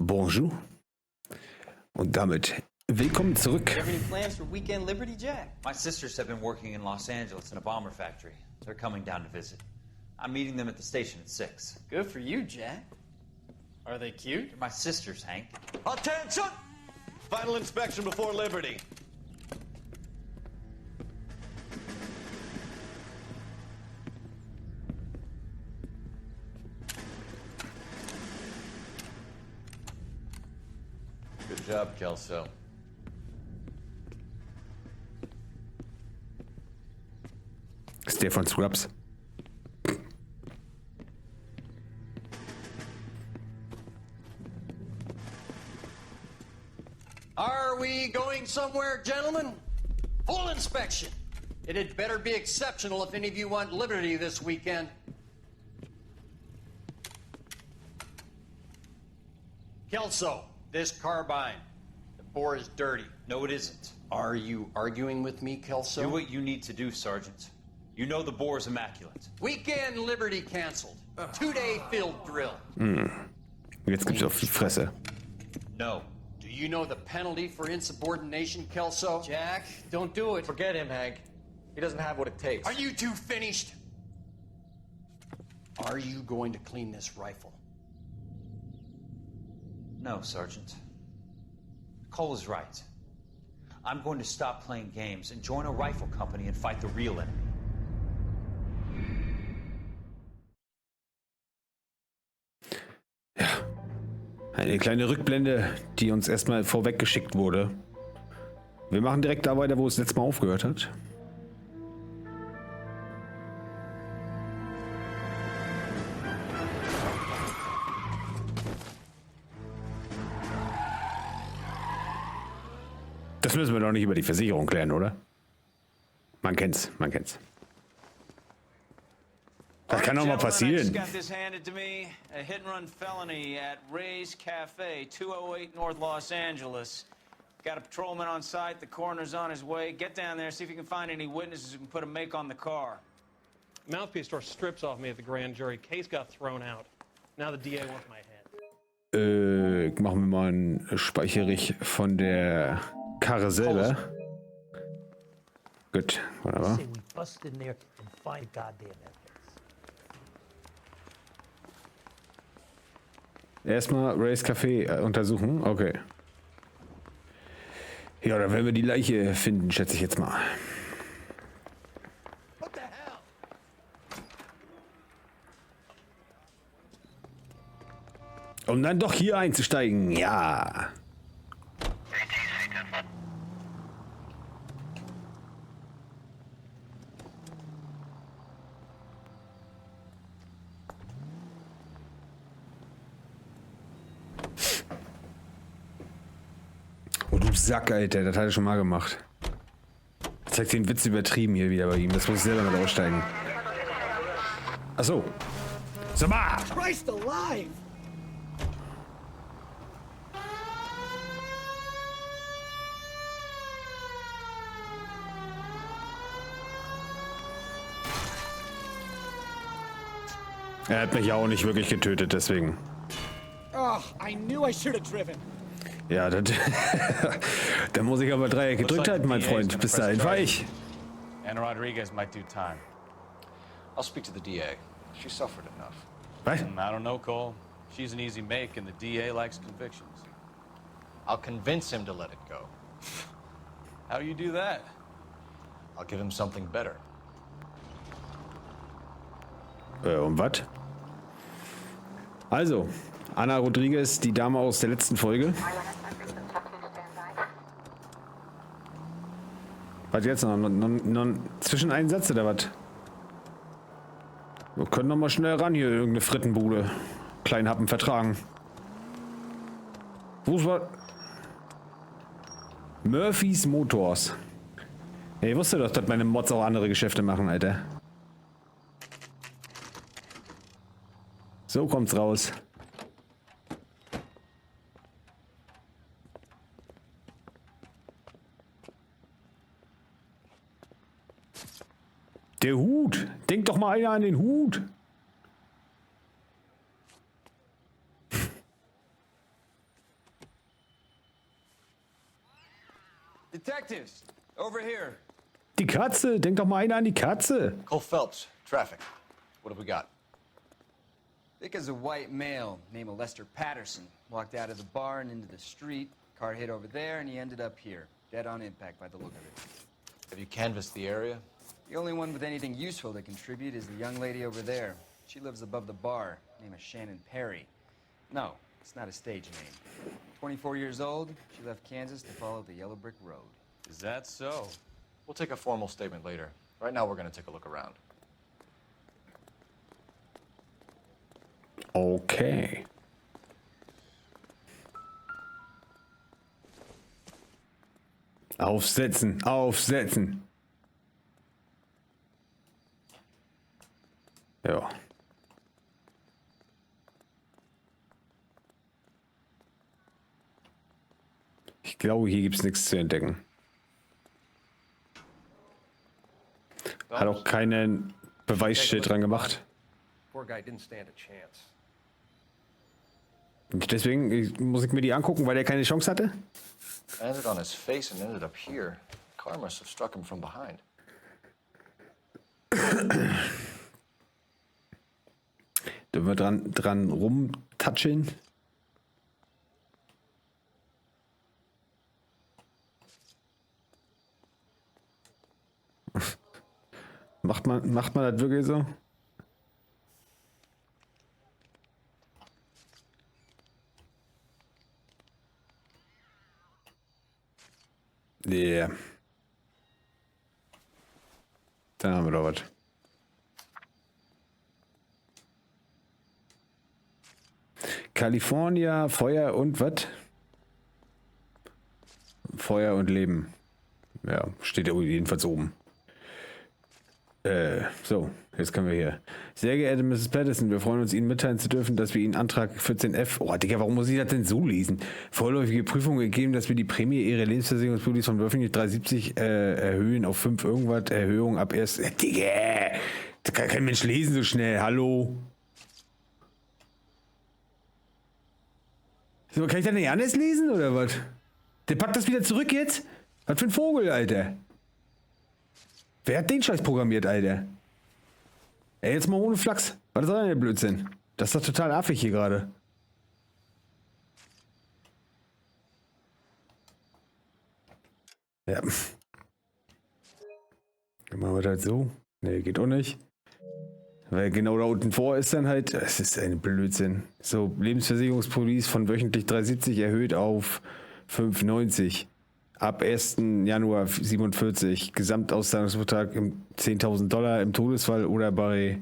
Bonjour. Und damit willkommen zurück. You have any plans for Weekend Liberty, Jack? My sisters have been working in Los Angeles in a bomber factory. They're coming down to visit. I'm meeting them at the station at 6. Good for you, Jack. Are they cute? They're my sisters, Hank. Attention! Final inspection before Liberty. Good job, Kelso. Ist der von Scrubs. Are we going somewhere, gentlemen? Full inspection. It had better be exceptional if any of you want liberty this weekend. Kelso, this carbine. The bore is dirty. No, it isn't. Are you arguing with me, Kelso? Do what you need to do, Sergeant. You know the bore is immaculate. Weekend liberty canceled. 2-day field drill. Jetzt gibt's auf die Fresse. No. Do you know the penalty for insubordination, Kelso? Jack, don't do it. Forget him, Hank. He doesn't have what it takes. Are you two finished? Are you going to clean this rifle? No, Sergeant. Cole is right. I'm going to stop playing games and join a rifle company and fight the real enemy. Eine kleine Rückblende, die uns erstmal vorweggeschickt wurde. Wir machen direkt da weiter, wo es letztes Mal aufgehört hat. Das müssen wir doch nicht über die Versicherung klären, oder? Man kennt's, man kennt's. Das kann doch mal passieren. Got this handed to me. A hit-and-run felony at Ray's Cafe, 208 North Los Angeles. Got a patrolman on site. The coroner's on his way. Get down there, see if you can find any witnesses who can put a make on the car. Mouthpiece tore strips off me at the grand jury. Case got thrown out. Now the DA wants my head. Machen wir mal einen Speicherich von der Karre selber. Gut, wunderbar. Say we bust in there and find goddamn evidence. Erstmal Ray's Café untersuchen. Okay. Ja, dann werden wir die Leiche finden, schätze ich jetzt mal. Um dann doch hier einzusteigen. Ja. Oh, du Sack, Alter. Das hat er schon mal gemacht. Zeigt den Witz übertrieben hier wieder bei ihm. Das muss ich selber mal aussteigen. Achso. Sag mal! Christ alive! Er hat mich ja auch nicht wirklich getötet, deswegen. Oh, I knew I should have driven. Ja, das. Da muss ich aber Dreieck gedrückt halten, mein Freund. Bis dahin war ich. Anna Rodriguez might do time. I'll speak to the DA. She suffered enough. Was? I don't know, Cole. She's an easy make, and the DA likes convictions. I'll convince him to let it go. How do you do that? I'll give him something better. Und was? Also, Anna Rodriguez, die Dame aus der letzten Folge. Was jetzt noch? Zwischeneinsatz oder was? Wir können noch mal schnell ran hier, irgendeine Frittenbude. Kleinen Happen vertragen. Wo ist was? Murphys Motors. Ja, ich wusste doch, dass meine Mods auch andere Geschäfte machen, Alter. So kommt's raus. Der Hut. Denk doch mal einer an den Hut. Detectives, over here. Die Katze, denk doch mal einer an die Katze. Cole Phelps, traffic. What have we got? Thick as a white male named Lester Patterson walked out of the bar and into the street. Car hit over there, and he ended up here, dead on impact by the look of it. Have you canvassed the area? The only one with anything useful to contribute is the young lady over there. She lives above the bar. Name is Shannon Perry. No, it's not a stage name. 24 years old, she left Kansas to follow the Yellow Brick Road. Is that so? We'll take a formal statement later. Right now, we're going to take a look around. Okay. Aufsetzen, aufsetzen. Ja. Ich glaube, hier gibt es nichts zu entdecken. Hat auch keinen Beweisschild dran gemacht. Poor guy didn't stand a chance. Deswegen muss ich mir die angucken, weil der keine Chance hatte. Landed on his face and ended up here. Car must have struck him from behind. Da wir dran rumtatscheln. Macht man das wirklich so? Yeah. Da haben wir doch was. California, Feuer und was? Feuer und Leben. Ja, steht ja jedenfalls oben. So, jetzt können wir hier. Sehr geehrte Mrs. Patterson, wir freuen uns, Ihnen mitteilen zu dürfen, dass wir Ihnen Antrag 14F... Oh, Digga, warum muss ich das denn so lesen? Vorläufige Prüfung gegeben, dass wir die Prämie Ihrer Lebensversicherungspolice von wöchentlich 3,70 erhöhen auf 5 irgendwas. Erhöhung ab erst... Digga! Da kann kein Mensch lesen so schnell. Hallo? So, kann ich das nicht anders lesen, oder was? Der packt das wieder zurück jetzt? Was für ein Vogel, Alter? Wer hat den Scheiß programmiert, Alter? Ey, jetzt mal ohne Flachs. Was soll denn der Blödsinn? Das ist doch total affig hier gerade. Ja. Dann machen wir das halt so. Ne, geht auch nicht. Weil genau da unten vor ist dann halt... Es ist ein Blödsinn. So, Lebensversicherungspolice von wöchentlich 3,70 erhöht auf 5,90. Ab 1. Januar 47, Gesamtauszahlungsbetrag im $10.000 im Todesfall oder bei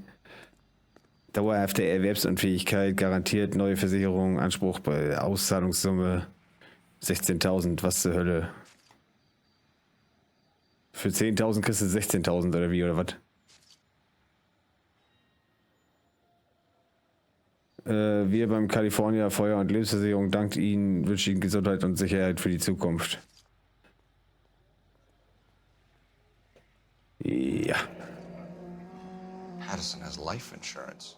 dauerhafter Erwerbsunfähigkeit garantiert neue Versicherung, Anspruch bei Auszahlungssumme 16.000. Was zur Hölle? Für 10.000 kriegst du 16.000 oder wie, oder was? Wir beim California Feuer- und Lebensversicherung danken Ihnen, wünschen Ihnen Gesundheit und Sicherheit für die Zukunft. Ja. Patterson has life insurance.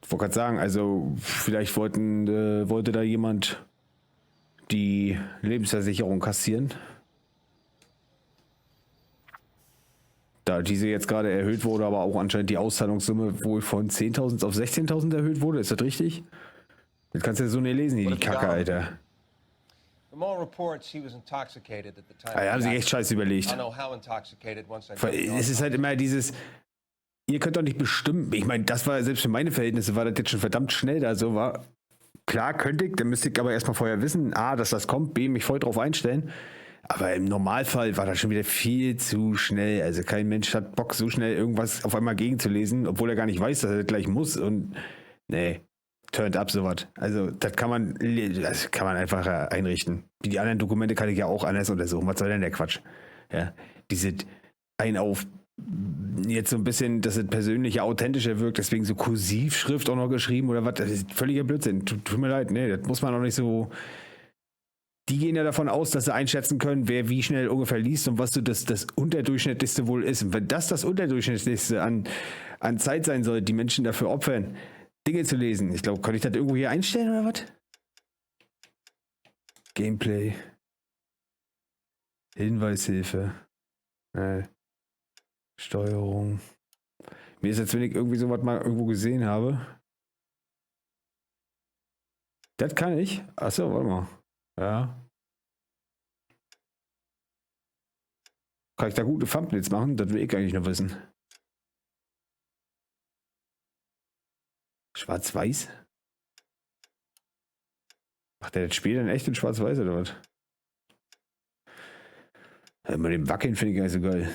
Ich wollte gerade sagen, also vielleicht wollte da jemand die Lebensversicherung kassieren. Da diese jetzt gerade erhöht wurde, aber auch anscheinend die Auszahlungssumme wohl von 10.000 auf 16.000 erhöht wurde. Ist das richtig? Das kannst du ja so nicht lesen, hier, die Kacke, Alter. From all reports, he was intoxicated at the time. Da haben sie echt scheiße überlegt. I know how intoxicated once I Es ist halt immer dieses, ihr könnt doch nicht bestimmen. Ich meine, das war selbst für meine Verhältnisse, war das jetzt schon verdammt schnell da so war. Klar könnte ich, dann müsste ich aber erstmal vorher wissen, A, dass das kommt, B, mich voll drauf einstellen. Aber im Normalfall war das schon wieder viel zu schnell. Also kein Mensch hat Bock, so schnell irgendwas auf einmal gegenzulesen, obwohl er gar nicht weiß, dass er das gleich muss. Und nee, turned up sowas. Also das kann man einfach einrichten. Die anderen Dokumente kann ich ja auch anders untersuchen. Was soll denn der Quatsch? Ja, diese jetzt so ein bisschen, dass es persönlicher, authentischer wirkt, deswegen so Kursivschrift auch noch geschrieben oder was, das ist völliger Blödsinn. Tut mir leid, nee, das muss man auch nicht so... Die gehen ja davon aus, dass sie einschätzen können, wer wie schnell ungefähr liest und was so das Unterdurchschnittlichste wohl ist. Und wenn das Unterdurchschnittlichste an Zeit sein soll, die Menschen dafür opfern, Dinge zu lesen. Ich glaube, kann ich das irgendwo hier einstellen oder was? Gameplay. Hinweishilfe. Steuerung. Mir ist jetzt, wenn ich irgendwie sowas mal irgendwo gesehen habe. Das kann ich. Achso, warte mal. Ja. Kann ich da gute Thumbnails machen? Das will ich eigentlich nur wissen. Schwarz-Weiß? Macht der das Spiel dann echt in Schwarz-Weiß oder was? Ja, mit dem Wackeln finde ich gar nicht so geil.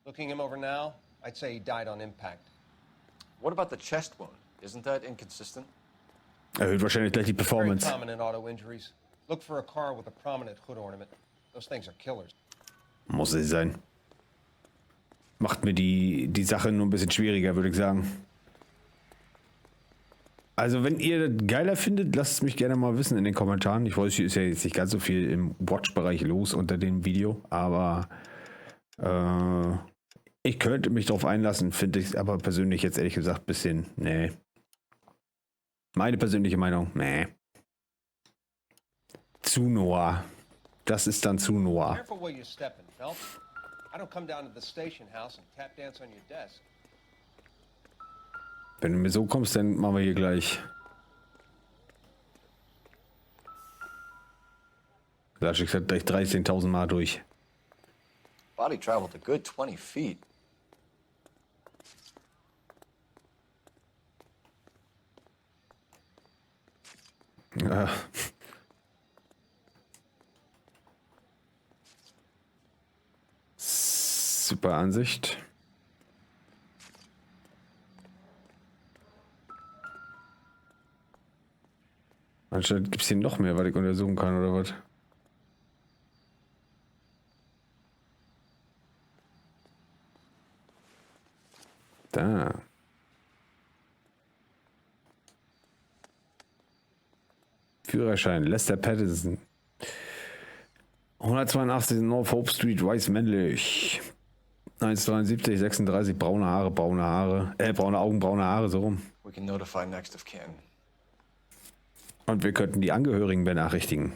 Looking him over now, I'd say he died on impact. What about the chest wound? Isn't that inconsistent? Erhöht wahrscheinlich gleich die Very Performance. common in auto injuries. Look for a car with a prominent hood ornament. Those things are killers. Muss es sein. Macht mir die Sache nur ein bisschen schwieriger, würde ich sagen. Also wenn ihr das geiler findet, lasst es mich gerne mal wissen in den Kommentaren. Ich weiß, hier ist ja jetzt nicht ganz so viel im Watch-Bereich los unter dem Video, aber ich könnte mich darauf einlassen, finde ich es aber persönlich jetzt ehrlich gesagt ein bisschen, nee. Meine persönliche Meinung, nee. Zu noir. Das ist dann zu noir. Careful where you're stepping, Phelps. I don't come down to the station house and tap dance on your desk. Wenn du mir so kommst, dann machen wir hier gleich. Lass ich gleich 13.000 Mal durch. Body traveled a good 20 feet. Ja. Super Ansicht. Anscheinend gibt es hier noch mehr, was ich untersuchen kann, oder was? Da. Führerschein, Lester Patterson. 182 North Hope Street, weiß männlich. 1,73, 36, braune Haare, braune Augen, braune Haare, so rum. We can notify next of kin. Und wir könnten die Angehörigen benachrichtigen.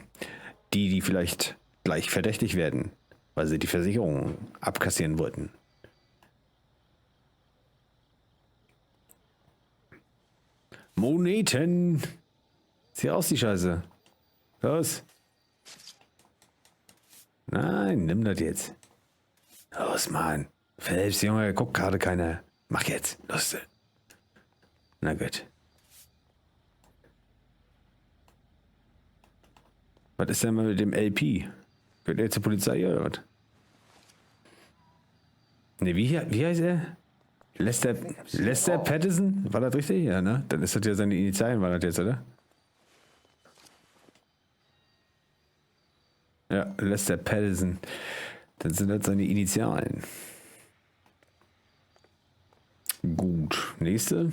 Die vielleicht gleich verdächtig werden, weil sie die Versicherung abkassieren wollten. Moneten! Sieh aus, die Scheiße. Los. Nein, nimm das jetzt. Los, Mann. Phelps, Junge, guckt gerade keiner. Mach jetzt. Los. Na gut. Was ist denn mal mit dem LP? Gehört er zur Polizei oder was? Ne, wie heißt er? Lester Patterson? War das richtig? Ja, ne? Dann ist das ja seine Initialen, war das jetzt, oder? Ja, Lester Patterson. Dann sind das seine Initialen. Gut. Nächste.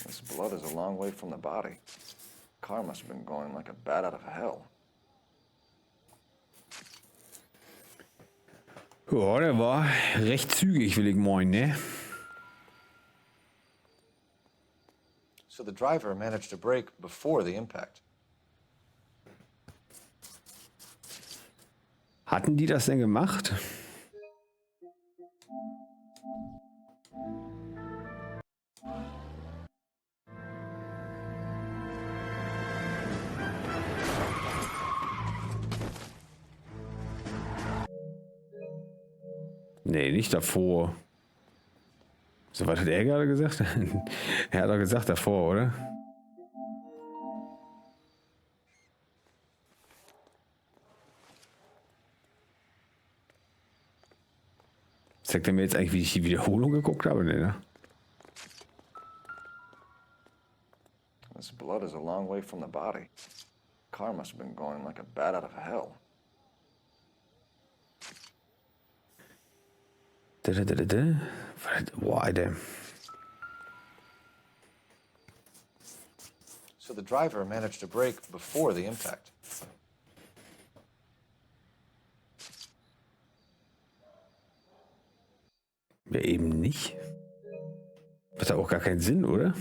This blood is a long way from the body. Car must have been going like a bat out of hell. Ja, der war recht zügig, will ich meinen, ne? So the driver managed to brake before the impact. Hatten die das denn gemacht? Nee, nicht davor. So, was hat er gerade gesagt? Er hat doch gesagt davor, oder? Zeigt er mir jetzt eigentlich, wie ich die Wiederholung geguckt habe? Nee, ne? This blood is a long way from the body. Car must have been going like a bat out of hell. Boah, Alter. So the driver managed to brake before the impact. Ja, eben nicht. Das hat auch gar keinen Sinn, oder?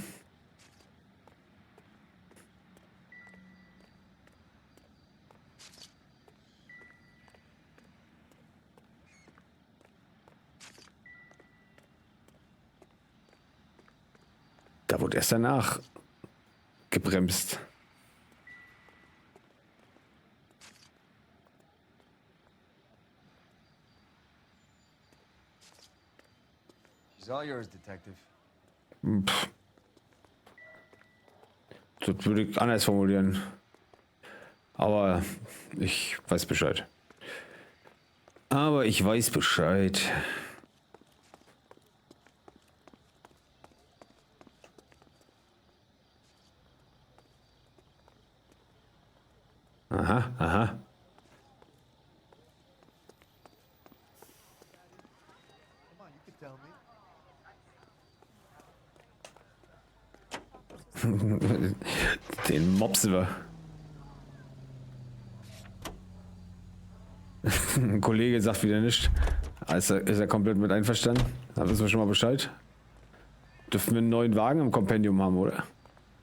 Da wurde erst danach gebremst. She's all yours, Detective. Das würde ich anders formulieren. Aber ich weiß Bescheid. Aber ich weiß Bescheid. Aha, aha. Den mopsen wir. Ein Kollege sagt wieder nichts. Ist er komplett mit einverstanden? Da wissen wir schon mal Bescheid. Dürfen wir einen neuen Wagen im Kompendium haben, oder?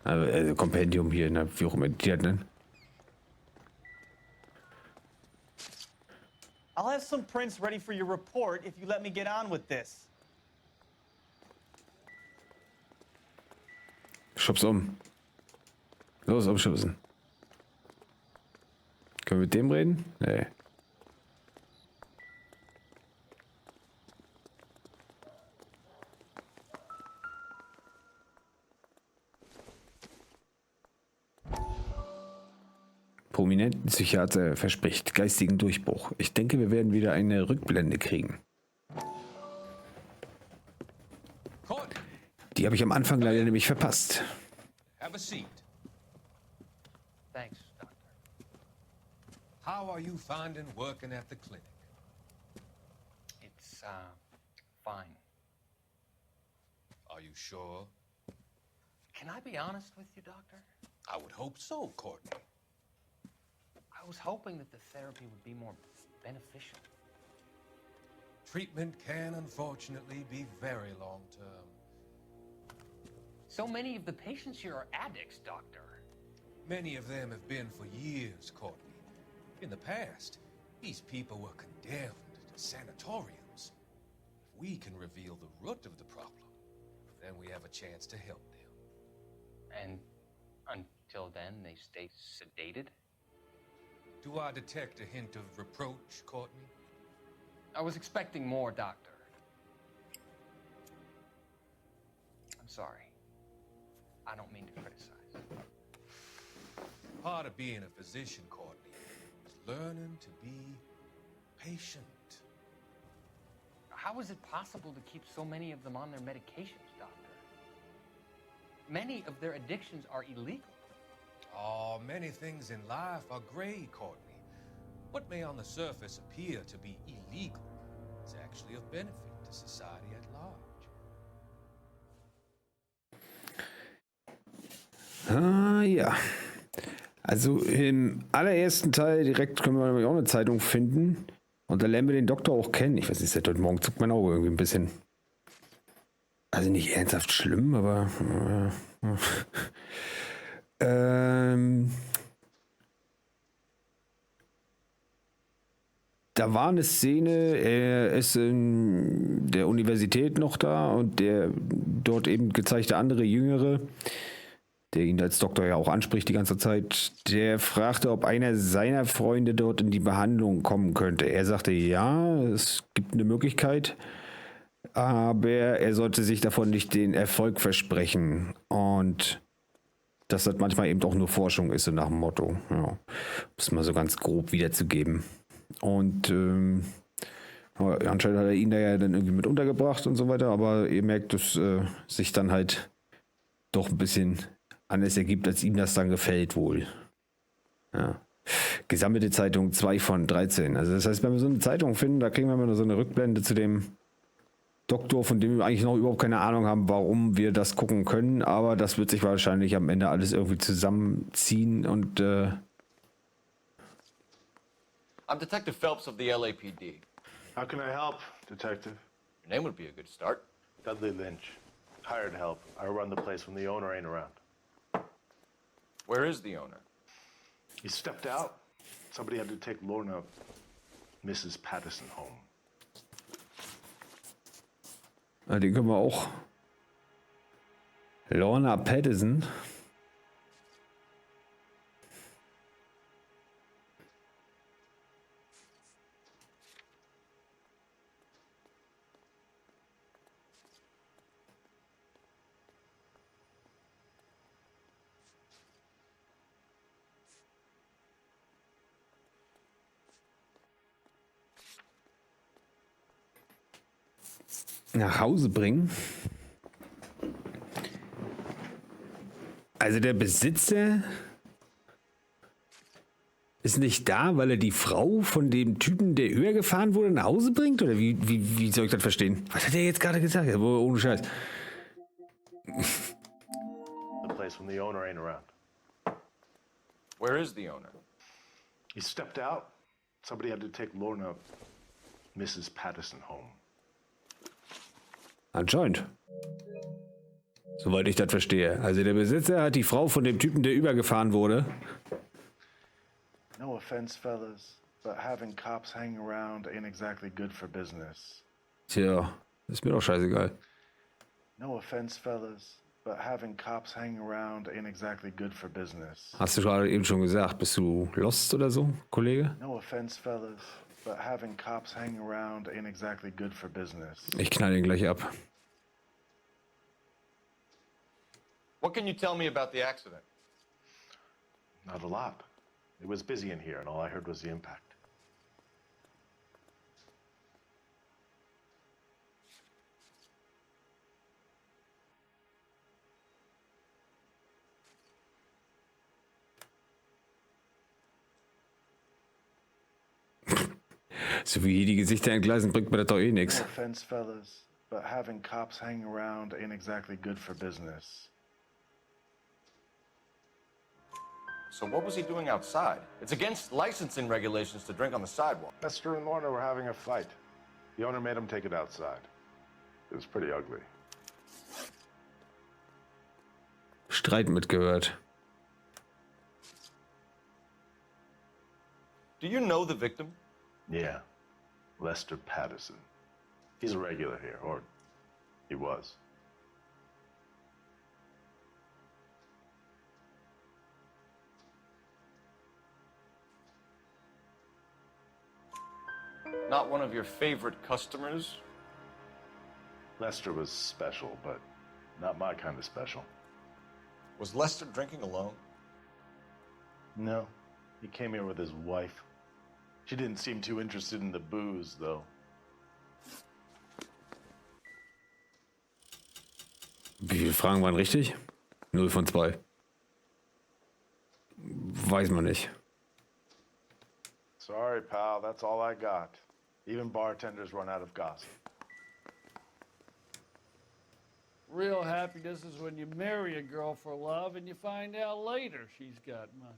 Also Kompendium hier, ne? Wie auch immer die das nennen. I'll have some prints ready for your report if you let me get on with this. Schub's um. Los, umschubsen. Können wir mit dem reden? Nee. Prominenten Psychiater verspricht geistigen Durchbruch. Ich denke, wir werden wieder eine Rückblende kriegen. Die habe ich am Anfang leider nämlich verpasst. Have a seat. Thanks, Doctor. How are you finding working at the clinic? It's, fine. Are you sure? Can I be honest with you, Doctor? I would hope so, Courtney. I was hoping that the therapy would be more beneficial. Treatment can unfortunately be very long-term. So many of the patients here are addicts, Doctor. Many of them have been for years, Courtney. In the past, these people were condemned to sanatoriums. If we can reveal the root of the problem, then we have a chance to help them. And until then, they stay sedated? Do I detect a hint of reproach, Courtney? I was expecting more, Doctor. I'm sorry. I don't mean to criticize. Part of being a physician, Courtney, is learning to be patient. How is it possible to keep so many of them on their medications, Doctor? Many of their addictions are illegal. Oh, many things in life are gray, Courtney. What may on the surface appear to be illegal is actually of benefit to society at large. Ah, ja. Also im allerersten Teil direkt können wir nämlich auch eine Zeitung finden. Und da lernen wir den Doktor auch kennen. Ich weiß nicht, seit heute Morgen zuckt mein Auge irgendwie ein bisschen. Also nicht ernsthaft schlimm, aber... Da war eine Szene, er ist in der Universität noch da und der dort eben gezeigte andere Jüngere, der ihn als Doktor ja auch anspricht die ganze Zeit, der fragte, ob einer seiner Freunde dort in die Behandlung kommen könnte. Er sagte, ja, es gibt eine Möglichkeit, aber er sollte sich davon nicht den Erfolg versprechen und dass das manchmal eben auch nur Forschung ist, so nach dem Motto. Ja, um es mal so ganz grob wiederzugeben. Und anscheinend hat er ihn da ja dann irgendwie mit untergebracht und so weiter, aber ihr merkt, dass sich dann halt doch ein bisschen anders ergibt, als ihm das dann gefällt wohl. Ja. Gesammelte Zeitung 2 von 13. Also das heißt, wenn wir so eine Zeitung finden, da kriegen wir mal so eine Rückblende zu dem Doktor, von dem wir eigentlich noch überhaupt keine Ahnung haben, warum wir das gucken können, aber das wird sich wahrscheinlich am Ende alles irgendwie zusammenziehen und I'm Detective Phelps of the LAPD. How can I help, Detective? Your name would be a good start. Dudley Lynch. Hired help. I run the place when the owner ain't around. Where is the owner? He stepped out. Somebody had to take Lorna, Mrs. Patterson, home. Ah, den können wir auch. Lorna Patterson. Nach Hause bringen. Also der Besitzer ist nicht da, weil er die Frau von dem Typen, der höher gefahren wurde, nach Hause bringt? Oder wie soll ich das verstehen? Was hat er jetzt gerade gesagt? Ohne Scheiß. The place when the owner ain't around. Where is the owner? He stepped out. Somebody had to take Lorna, Mrs. Patterson, home. Anscheinend. Soweit ich das verstehe. Also der Besitzer hat die Frau von dem Typen, der übergefahren wurde. No offense, fellas, but having cops hanging around ain't exactly good for business. Tja, ist mir doch scheißegal. No offense, fellas, but having cops hanging around ain't exactly good for business. Hast du gerade eben schon gesagt, bist du lost oder so, Kollege? No offense, fellas, but having cops hanging around ain't exactly good for business. Ich knall ihn gleich ab. What can you tell me about the accident? Not a lot. It was busy in here, and all I heard was the impact. So wie hier die Gesichter entgleisen, bringt mir das doch eh nichts. No offense, fellas, but having cops hanging around ain't exactly good for business. So what was he doing outside? It's against licensing regulations to drink on the sidewalk. Lester and Lorna were having a fight. The owner made him take it outside. It was pretty ugly. Streit mitgehört. Do you know the victim? Yeah, Lester Patterson. He's a regular here, or he was. Not one of your favorite customers? Lester was special, but not my kind of special. Was Lester drinking alone? No, he came here with his wife. She didn't seem too interested in the booze, though. Wie viele Fragen waren richtig? 0 von 2. Weiß man nicht. Sorry, pal, that's all I got. Even bartenders run out of gossip. Real happiness is when you marry a girl for love and you find out later she's got money.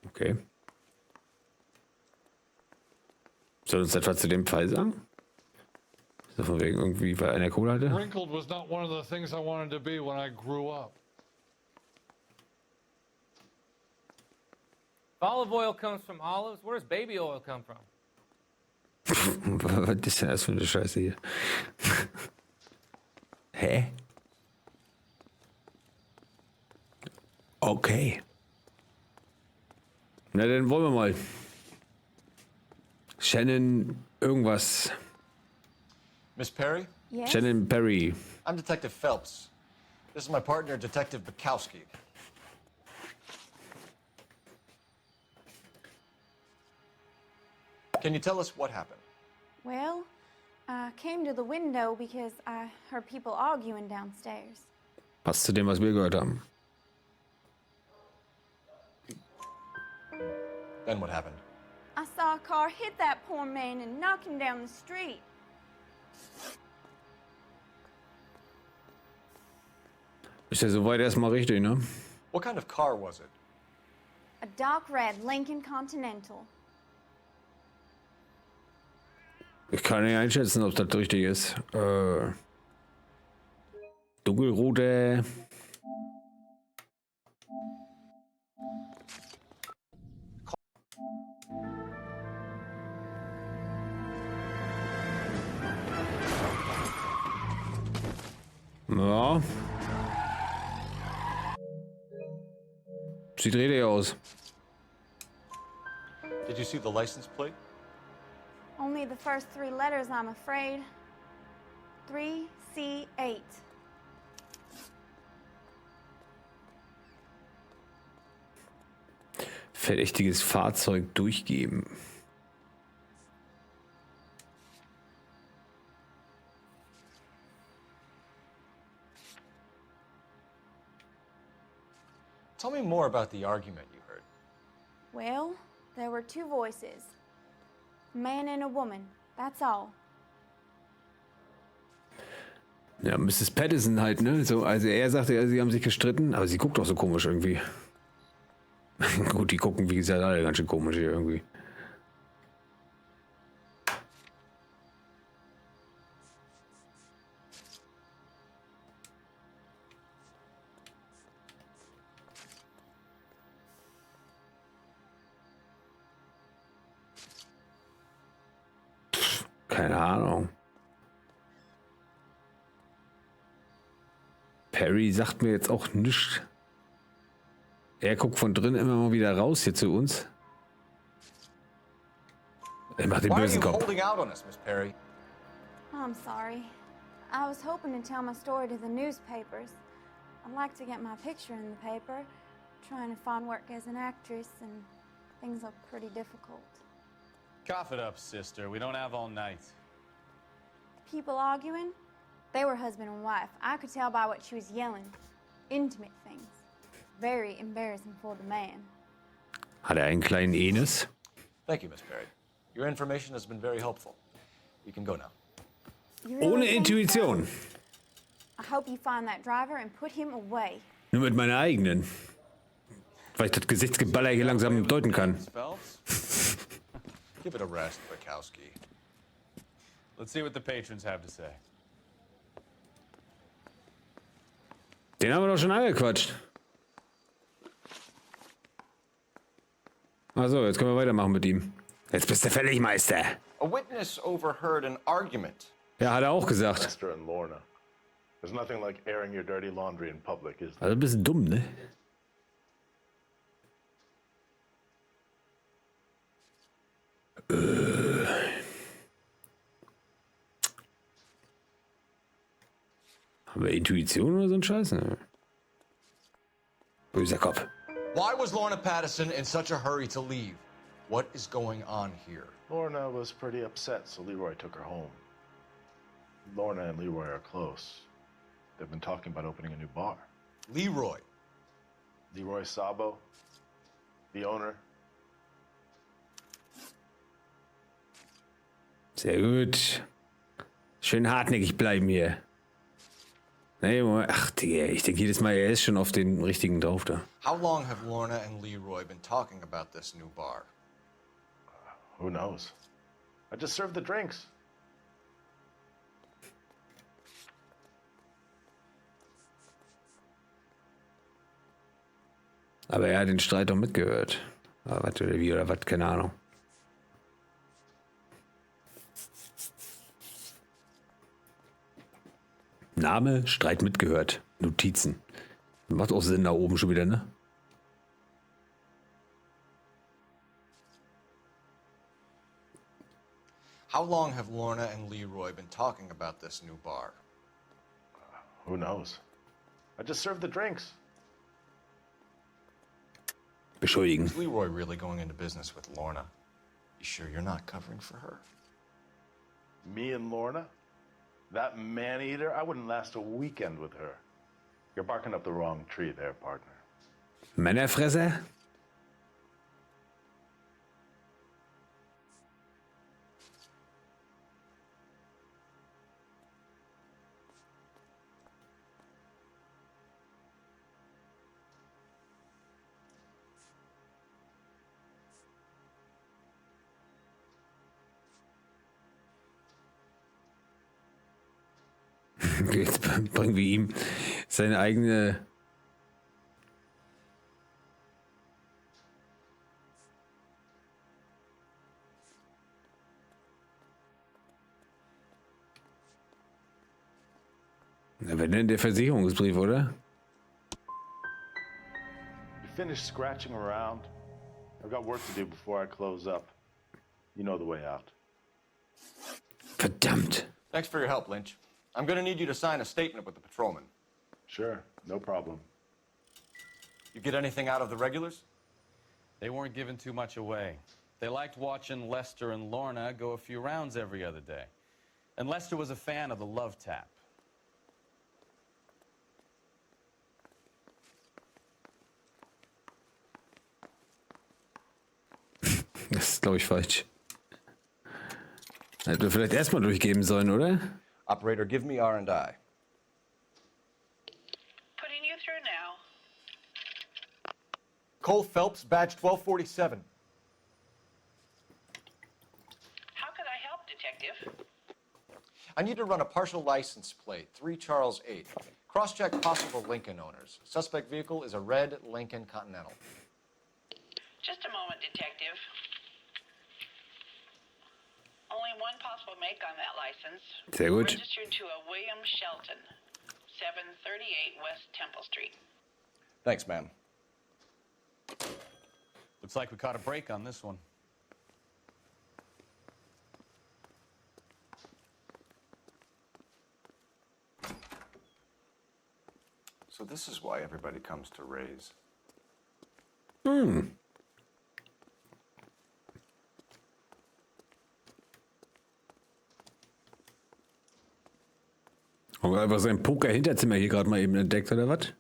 Okay. Soll uns etwas zu dem Fall sagen? So von wegen irgendwie, weil einer Kohle hatte? Wrinkled was not one of the things I wanted to be when I grew up. Olive oil comes from olives. Where does baby oil come from? Was ist denn das für eine Scheiße hier? Hä? Okay. Na, dann wollen wir mal. Shannon irgendwas. Miss Perry? Yes? Shannon Perry. I'm Detective Phelps. This is my partner, Detective Bukowski. Can you tell us what happened? Well, I came to the window because I heard people arguing downstairs. Passt zu dem, was wir gehört haben. Then what happened? I saw a car hit that poor man and knock him down the street. Ist ja soweit erstmal richtig, ne? What kind of car was it? A dark red Lincoln Continental. Ich kann nicht einschätzen, ob das richtig ist. Dunkelrote. Ja. Sieht richtig aus. Did you see the license plate? Only the first 3 letters, I'm afraid. 3C8. Verdächtiges Fahrzeug durchgeben. Tell me more about the argument you heard. Well, there were 2 voices. A man and a woman. That's all. Ja, Mrs. Patterson halt, ne? So, also er sagte, sie haben sich gestritten, aber sie guckt auch so komisch irgendwie. Gut, die gucken, wie gesagt, alle ganz schön komisch hier irgendwie. Keine Ahnung. Perry sagt mir jetzt auch nichts. Er guckt von drin immer mal wieder raus hier zu uns. Er macht den bösen Kopf. Holding out on us, Miss Perry. I'm sorry. I was hoping to tell my story to the newspapers. I'd like to get my picture in the paper. Trying to find work as an actress, and things look pretty difficult. Cough it up, sister. We don't have all night. People arguing? They were husband and wife. I could tell by what she was yelling. Intimate things. Very embarrassing for the man. Hat er einen kleinen Enis? Thank you, Miss Perry. Your information has been very helpful. You can go now. You really Ohne think Intuition. so? I hope you find that driver and put him away. Nur mit meiner eigenen. Weil ich das Gesichtsgeballer hier langsam deuten kann. Give it a rest, Bukowski. Let's see what the patrons have to say. Den haben wir doch schon angequatscht. Achso, jetzt können wir weitermachen mit ihm. Jetzt bist du fällig, Meister. A witness overheard an argument. Ja, hat er auch gesagt. Esther and Lorna. There's nothing like airing your dirty laundry in public, is there? Also ein bisschen dumm, ne? Haben wir Intuition oder so ein Scheiß? Ne? Böser Kopf. Why was Lorna Patterson in such a hurry to leave? What is going on here? Lorna was pretty upset, so Leroy took her home. Lorna and Leroy are close. They've been talking about opening a new bar. Leroy? Leroy Sabo, the owner. Sehr gut. Schön hartnäckig bleiben hier. Nee, Moment. Ach, Digga, ich denke jedes Mal, er ist schon auf den richtigen drauf da. How long have Lorna and Leroy been talking about this new bar? Who knows? I just served the drinks. Aber er hat den Streit doch mitgehört. Aber was oder wie oder was, keine Ahnung. Name, Streit mitgehört. Notizen. Macht auch Sinn da oben schon wieder, ne? How long have Lorna and Leroy been talking about this new bar? Who knows? I just served the drinks. Beschuldigen. Is Leroy really going into business with Lorna? You sure you're not covering for her? Me and Lorna? That man-eater? I wouldn't last a weekend with her. You're barking up the wrong tree there, partner. Männerfresser? Jetzt bringen wir ihm seine eigene... Na, wenn denn der Versicherungsbrief, oder? You finished scratching around? I've got work to do before I close up. You know the way out. Verdammt. Thanks for your help, Lynch. I'm gonna need you to sign a statement with the patrolman. Sure, no problem. You get anything out of the regulars? They weren't giving too much away. They liked watching Lester and Lorna go a few rounds every other day. And Lester was a fan of the Love Tap. Das ist, glaube ich, falsch. Hätten wir vielleicht erstmal durchgeben sollen, oder? Operator, give me R&I. Putting you through now. Cole Phelps, badge 1247. How could I help, Detective? I need to run a partial license plate, 3 Charles 8. Cross-check possible Lincoln owners. Suspect vehicle is a red Lincoln Continental. Just a moment, Detective. Only one possible make on that license. Sehr gut. Registered to a William Shelton, 738 West Temple Street. Thanks, ma'am. Looks like we caught a break on this one. So this is why everybody comes to Ray's. Haben wir einfach sein Poker-Hinterzimmer hier gerade mal eben entdeckt, oder was?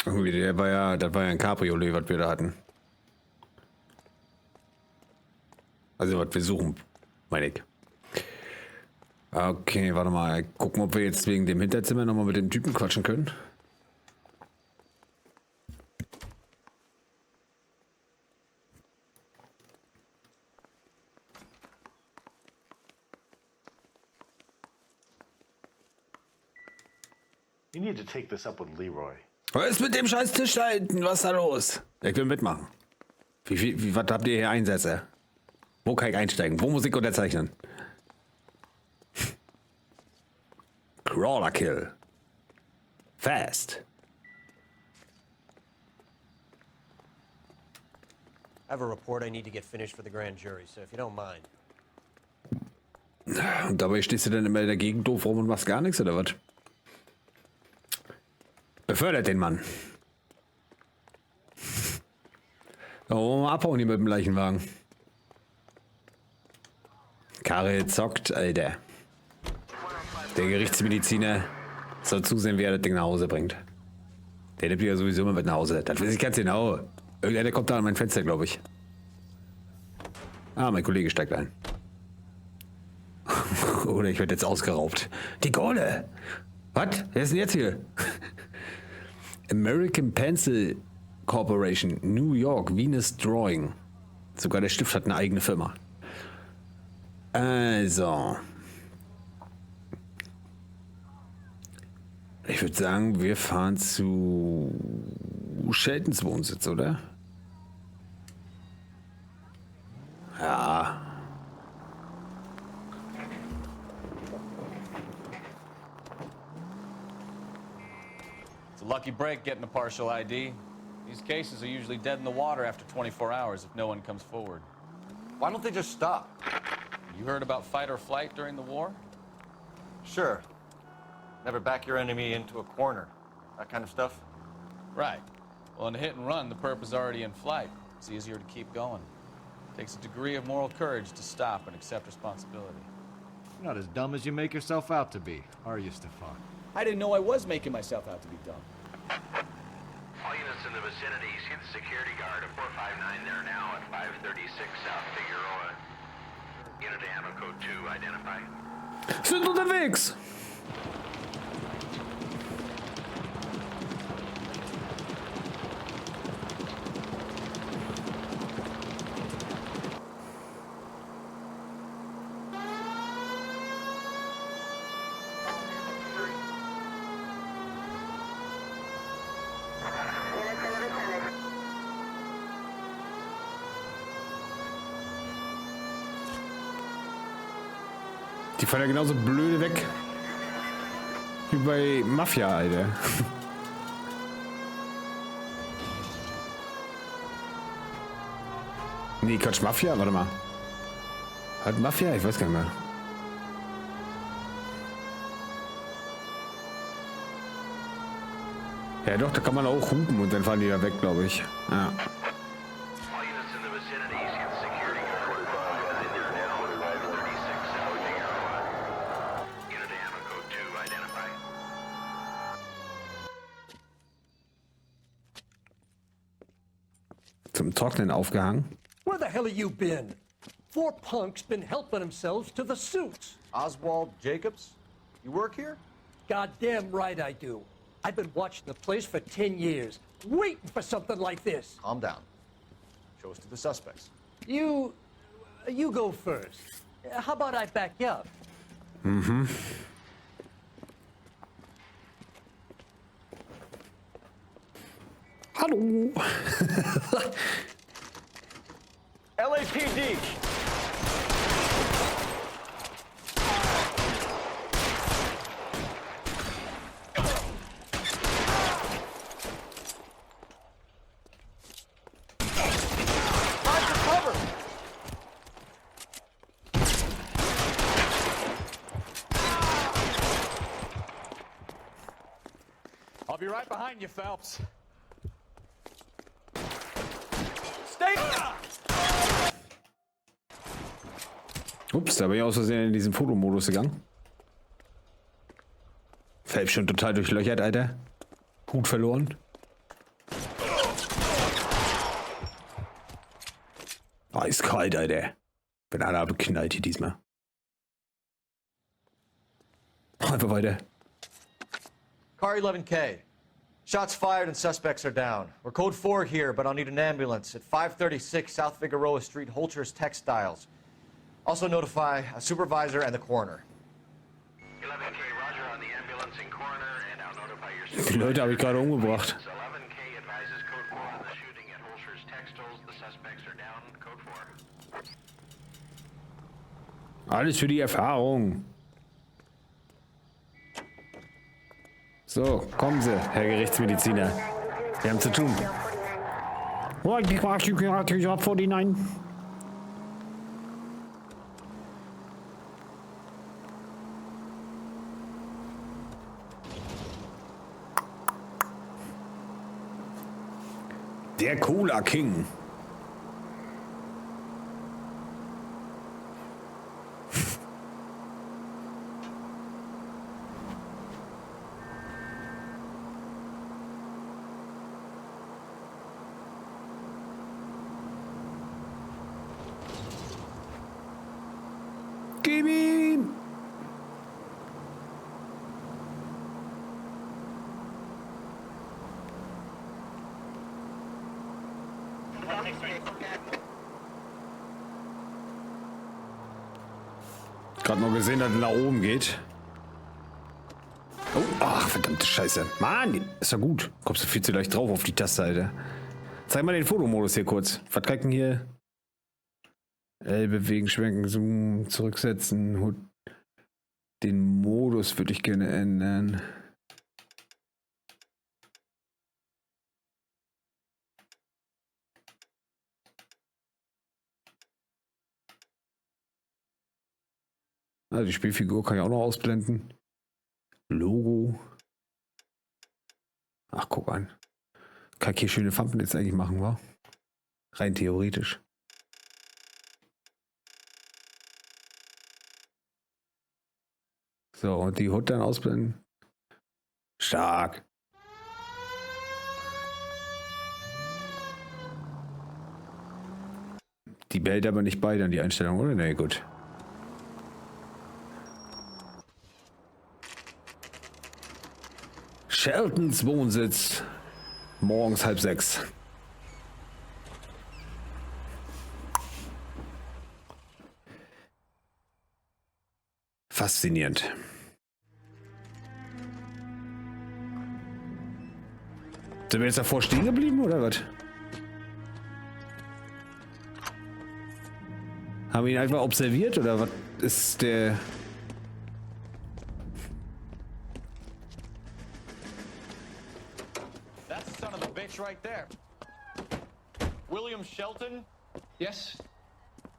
Irgendwie, das war ja ein Cabriolet, was wir da hatten. Also, was wir suchen, meine ich. Okay, warte mal. Gucken, ob wir jetzt wegen dem Hinterzimmer nochmal mit dem Typen quatschen können. You need to take this up with Leroy. Was ist mit dem scheiß Tisch da hinten? Was ist da los? Ich will mitmachen. Was habt ihr hier Einsätze? Wo kann ich einsteigen? Wo muss ich unterzeichnen? Crawler Kill. Fast. I have a report I need to get finished for the grand jury, so if you don't mind. Und dabei stehst du dann immer dagegen doof rum und machst gar nichts, oder was? Befördert den Mann. Oh, abhauen hier mit dem Leichenwagen. Karre zockt, Alter. Der Gerichtsmediziner soll zusehen, wer das Ding nach Hause bringt. Der nimmt ja sowieso immer mit nach Hause. Das weiß ich ganz genau. Irgendeiner kommt da an mein Fenster, glaube ich. Ah, mein Kollege steigt ein. Oder ich werde jetzt ausgeraubt. Die Kohle! Was? Wer ist denn jetzt hier? American Pencil Corporation, New York, Venus Drawing. Sogar der Stift hat eine eigene Firma. Also. Ich würde sagen, wir fahren zu Sheltons Wohnsitz, oder? Ja. It's a lucky break getting a partial ID. These cases are usually dead in the water after 24 hours if no one comes forward. Why don't they just stop? You heard about fight or flight during the war? Sure. Never back your enemy into a corner. That kind of stuff. Right. Well, in a hit and run, the perp is already in flight. It's easier to keep going. Takes a degree of moral courage to stop and accept responsibility. You're not as dumb as you make yourself out to be, are you, Stefan? I didn't know I was making myself out to be dumb. All units in in the vicinity. See the security guard at 459 there now at 536 South Figueroa. Unit to ammo code 2, identify. Sind unterwegs! Die fallen ja genauso blöde weg wie bei Mafia, Alter. Nee, Quatsch, Mafia? Warte mal. Hat Mafia? Ich weiß gar nicht mehr. Ja doch, da kann man auch hupen und dann fahren die da weg, glaube ich. Ja. Zum Trocknen aufgehangen. Where the hell have you been? 4 punks been helping themselves to the suits. Oswald Jacobs? You work here? Goddamn right I do. I've been watching the place for 10 years, waiting for something like this. Calm down. Show us to the suspects. You go first. How about I back you up? Mhm. Hallo. LAPD. I'll be right behind you, Phelps. Ups, da bin ich aus Versehen in diesen Fotomodus gegangen. Phelps schon total durchlöchert, Alter. Hut verloren. Eiskalt, Alter. Bin einer beknallt hier diesmal. Einfach weiter. Car 11K. Shots fired and suspects are down. We're code 4 here, but I'll need an ambulance at 536 South Figueroa Street, Holchers Textiles. Also notify a supervisor and the coroner. 11K, Roger on the ambulance and coroner, and I'll notify your Die Leute habe ich gerade umgebracht. 11K advises code 4 on the shooting at Holchers Textiles. The suspects are down. Code 4. Alles für die Erfahrung. So, kommen Sie, Herr Gerichtsmediziner. Wir haben zu tun. Der Cola King. Gib ihm! Gerade noch gesehen, dass er nach oben geht. Oh, ach, verdammte Scheiße. Mann, ist ja gut. Kommst du viel zu leicht drauf auf die Taste, Alter. Zeig mal den Fotomodus hier kurz. Was kann ich denn hier? L bewegen, schwenken, zoomen, zurücksetzen. Den Modus würde ich gerne ändern. Also die Spielfigur kann ich auch noch ausblenden. Logo. Ach, guck an. Kann ich hier schöne Thumbnails eigentlich machen, wa? Rein theoretisch. So, und die HUD dann ausblenden. Stark. Die behält aber nicht bei, dann die Einstellung, oder? Na gut. Sheltons Wohnsitz. Morgens 5:30. Faszinierend. Sind wir jetzt davor stehen geblieben, oder was? Haben wir ihn einfach observiert, oder was ist der... That's the son of a bitch right there. William Shelton? Yes?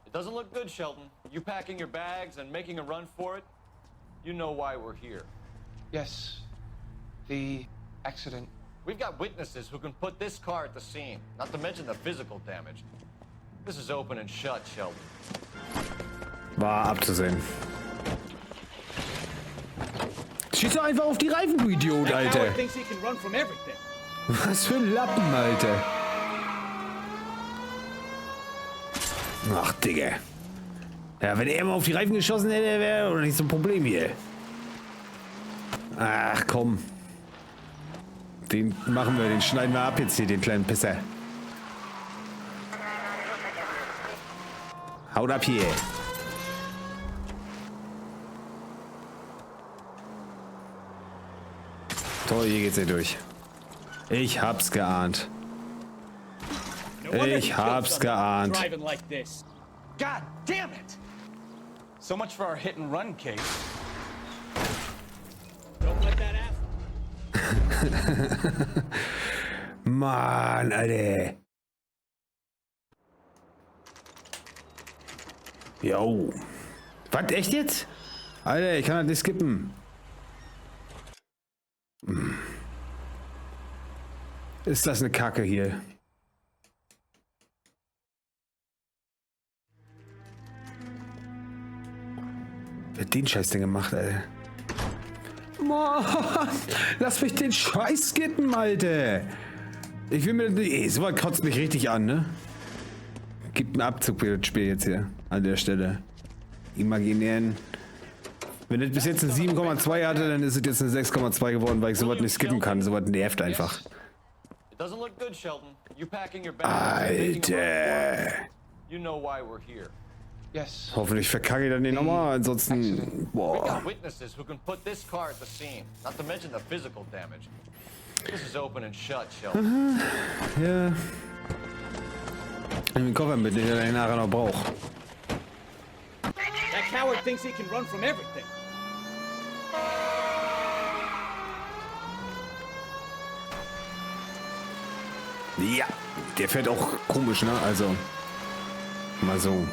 It doesn't look good, Shelton. You packing your bags and making a run for it? You know why we're here. Yes. The accident. We've got witnesses who can put this car at the scene, not to mention the physical damage. This is open and shut, Shelton. War abzusehen. Schieß doch einfach auf die Reifen, du Idiot, Alter. Was für ein Lappen, Alter. Ach, Digga. Ja, wenn er mal auf die Reifen geschossen hätte, wäre doch nicht so ein Problem hier. Ach, komm. Den machen wir, den schneiden wir ab jetzt hier, den kleinen Pisser. Haut ab hier. Toll, hier geht's hier durch. Ich hab's geahnt. Ich hab's geahnt. God damn it! So much for our hit and run case. Don't let that happen. Mann, Alter. Jo. Was, echt jetzt? Alter, ich kann das nicht skippen. Ist das eine Kacke hier? Wer hat den Scheiß denn gemacht, Alter? Mann, lass mich den Scheiß skippen, Alter. Ich will mir... sowas kotzt mich richtig an, ne? Gibt einen Abzug für das Spiel jetzt hier. An der Stelle. Imaginären. Wenn das bis jetzt eine 7,2 hatte, dann ist es jetzt eine 6,2 geworden, weil ich sowas nicht skippen kann. Sowas nervt einfach. Alter. You know why we're here. Yes. Hoffentlich verkacke ich dann den nochmal, ansonsten... We Boah. got witnesses who can put this car at the scene, not to mention the physical damage. This is open and shut, Shelton. Ja. Nimm den Koffer mit, den er nachher noch braucht. That coward thinks he can run from everything. Ja, der fährt auch komisch, ne? Also, mal so.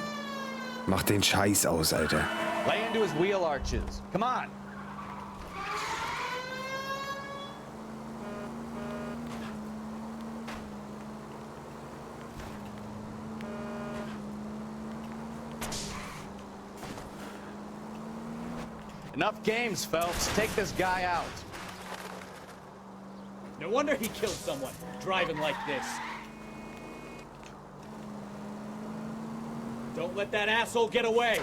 Mach den Scheiß aus, Alter. Lay into his wheel arches. Come on. Enough games, Phelps. Take this guy out. No wonder he killed someone, driving like this. Don't let that asshole get away.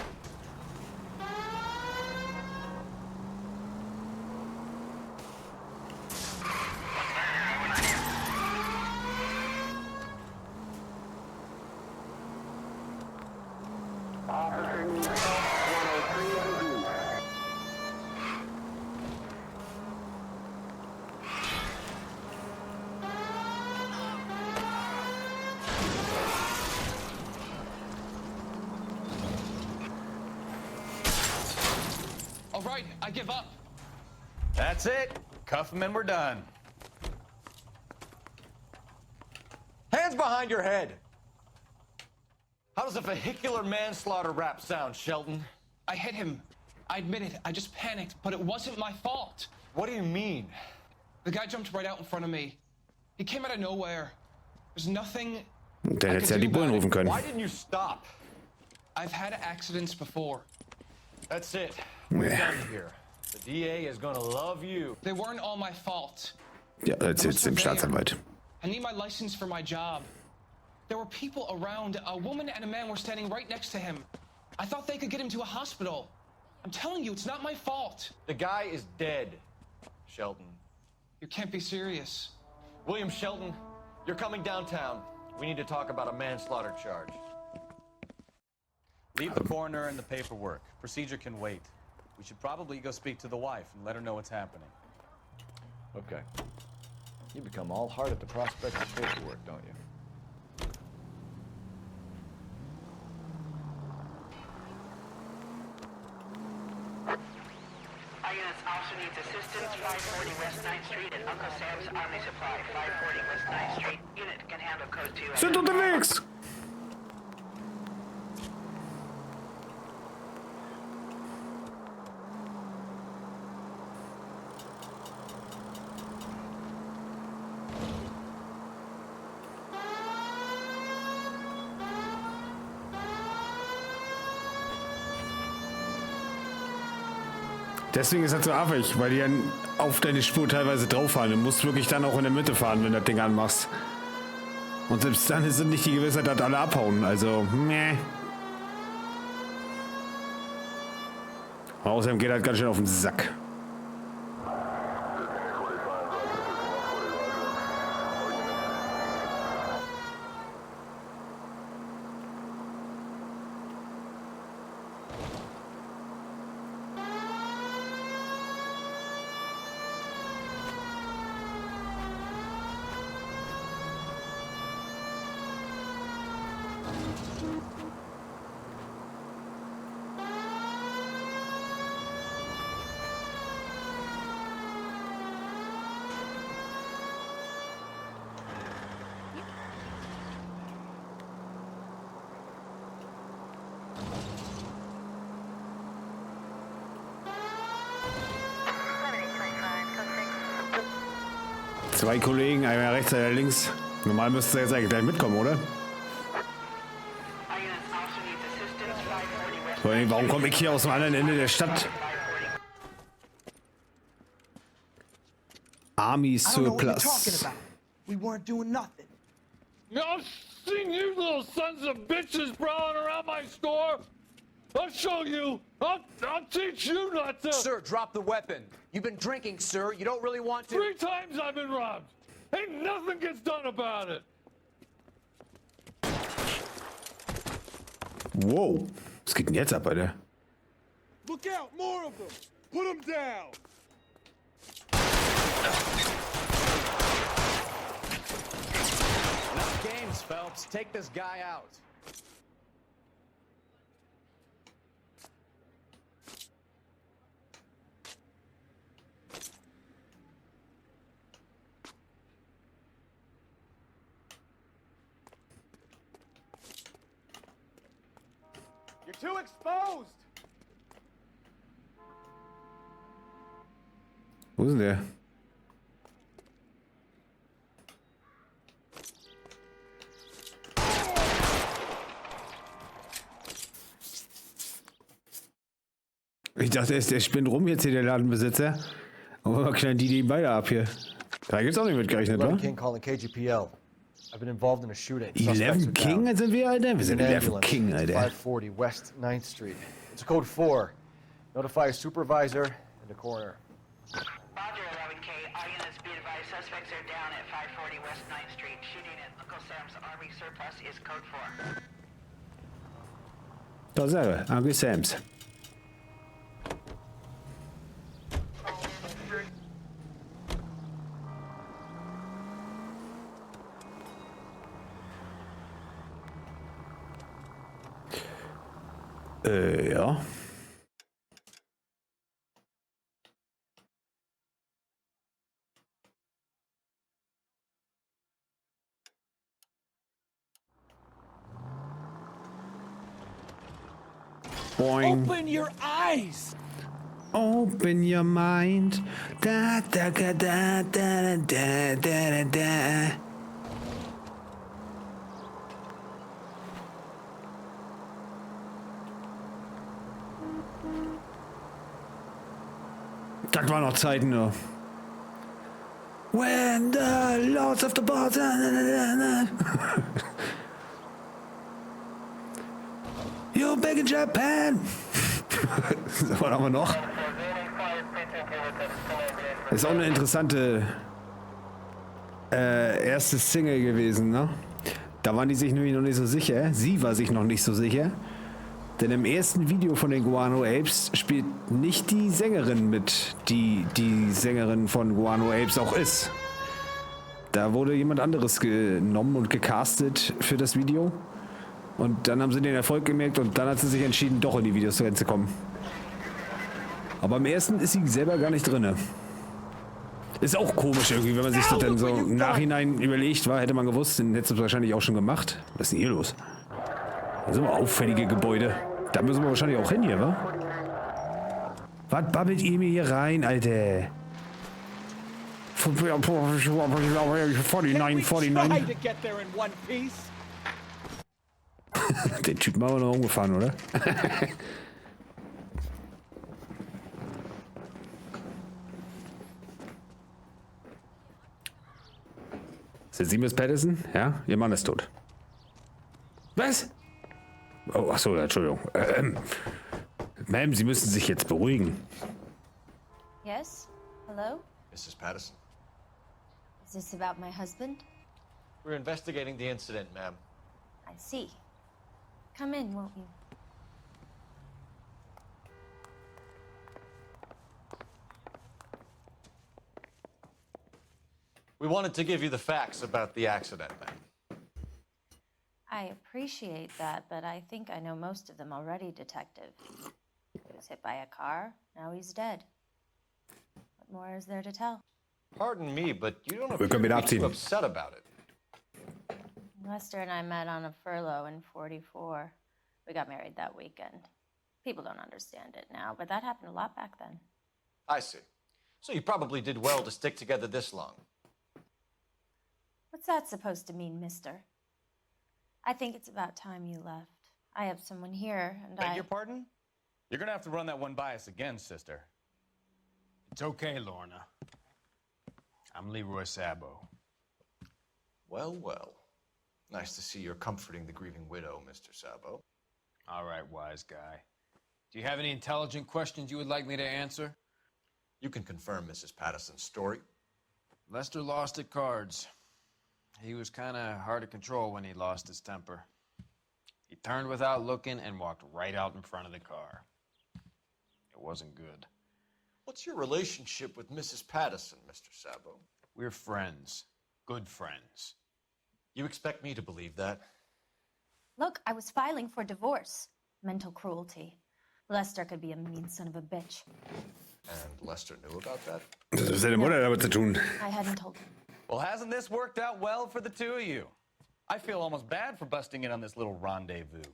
All right, I give up. That's it. Cuff him and we're done. Hands behind your head! How does a vehicular manslaughter rap sound, Shelton? I hit him. I admit it. I just panicked, but it wasn't my fault. What do you mean? The guy jumped right out in front of me. He came out of nowhere. There's nothing. Der hätte ja die Bullen rufen können. Why didn't you stop? I've had accidents before. That's it. We're done here. The DA is gonna love you. They weren't all my fault. Ja, erzähl's dem Staatsanwalt. I need my license for my job. There were people around. A woman and a man were standing right next to him. I thought they could get him to a hospital. I'm telling you, it's not my fault. The guy is dead, Shelton. You can't be serious. William Shelton, you're coming downtown. We need to talk about a manslaughter charge. Leave the coroner and the paperwork. Procedure can wait. We should probably go speak to the wife and let her know what's happening. Okay. You become all heart at the prospect of paperwork, don't you? Our units also needs assistance. 540 West 9th Street at Uncle Sam's Army Supply. 540 West 9th Street. Unit can handle code 2. Sind unterwegs! Deswegen ist das so affig, weil die dann auf deine Spur teilweise drauf fahren. Du musst wirklich dann auch in der Mitte fahren, wenn du das Ding anmachst. Und selbst dann ist es nicht die Gewissheit, dass alle abhauen. Also, meh. Außerdem geht das ganz schön auf den Sack. Zwei Kollegen, einer rechts, einer links. Normal müsste er jetzt eigentlich gleich mitkommen, oder? Warum komme ich hier aus dem anderen Ende der Stadt? Army Surplus. We weren't doing nothing. I've seen you little sons of bitches prowling around my store. I'll show you. I'll teach you not to. Sir, drop the weapon. You've been drinking, sir. You don't really want to. 3 times I've been robbed. Ain't nothing gets done about it. Wow. Was geht denn jetzt ab, Alter? Look out, more of them. Put them down. Enough games, Phelps. Take this guy out. You're too exposed. Wo ist denn der? Ich dachte, der spinnt rum jetzt hier, der Ladenbesitzer. Aber knallen die beide ab hier. Da gibt's auch nicht mitgerechnet, wa? King calling KGPL. I've been involved in a shooting. 11 King sind wir, Alter? Wir sind 11 King, Alter. 540 West 9th Street. It's a code 4. Notify a supervisor and a coroner. Roger, 11K. All units be advised. Suspects are down at 540 West 9th Street. Shooting at Uncle Sam's Army Surplus is code 4. Da sag er, Uncle Sam's. Ja. Boing. Open your eyes. Open your mind. Da da da da da da da da. Das waren noch Zeiten nur. When the Lords of the Bottom. Welcome back in Japan! Was haben wir noch? Ist auch eine interessante erste Single gewesen, ne? Da waren die sich nämlich noch nicht so sicher. Sie war sich noch nicht so sicher. Denn im ersten Video von den Guano Apes spielt nicht die Sängerin mit, die die Sängerin von Guano Apes auch ist. Da wurde jemand anderes genommen und gecastet für das Video. Und dann haben sie den Erfolg gemerkt und dann hat sie sich entschieden, doch in die Videos reinzukommen. Aber im ersten ist sie selber gar nicht drin. Ist auch komisch irgendwie, wenn man sich das dann so im Nachhinein überlegt, hätte man gewusst, dann hätte es wahrscheinlich auch schon gemacht. Was ist denn hier los? Das sind aber auffällige Gebäude. Da müssen wir wahrscheinlich auch hin hier, wa? Was babbelt ihr mir hier rein, Alter? 49. Den Typen haben wir noch umgefahren, oder? Sind Sie Miss Patterson? Ja? Ihr Mann ist tot. Was? Oh, achso, Entschuldigung. Ma'am, Sie müssen sich jetzt beruhigen. Yes? Hello? Mrs. Patterson. Is this about my husband? We're investigating the incident, ma'am. I see. Come in, won't you? We wanted to give you the facts about the accident, ma'am. I appreciate that, but I think I know most of them already, Detective. He was hit by a car, now he's dead. What more is there to tell? Pardon me, but you don't Wir können appear wieder to be too abziehen. upset about it. Lester and I met on a furlough in '44. We got married that weekend. People don't understand it now, but that happened a lot back then. I see. So you probably did well to stick together this long. What's that supposed to mean, mister? I think it's about time you left. I have someone here, and Beg your pardon? You're gonna have to run that one by us again, sister. It's okay, Lorna. I'm Leroy Sabo. Well, well. Nice to see you're comforting the grieving widow, Mr. Sabo. All right, wise guy. Do you have any intelligent questions you would like me to answer? You can confirm Mrs. Patterson's story. Lester lost at cards. He was kind of hard to control when he lost his temper. He turned without looking and walked right out in front of the car. It wasn't good. What's your relationship with Mrs. Patterson, Mr. Sabo? We're friends. Good friends. You expect me to believe that? Look, I was filing for divorce. Mental cruelty. Lester could be a mean son of a bitch. And Lester knew about that? Das ist seine Mutter damit zu tun. I hadn't told him. Well, hasn't this worked out well for the two of you? I feel almost bad for busting in on this little rendezvous.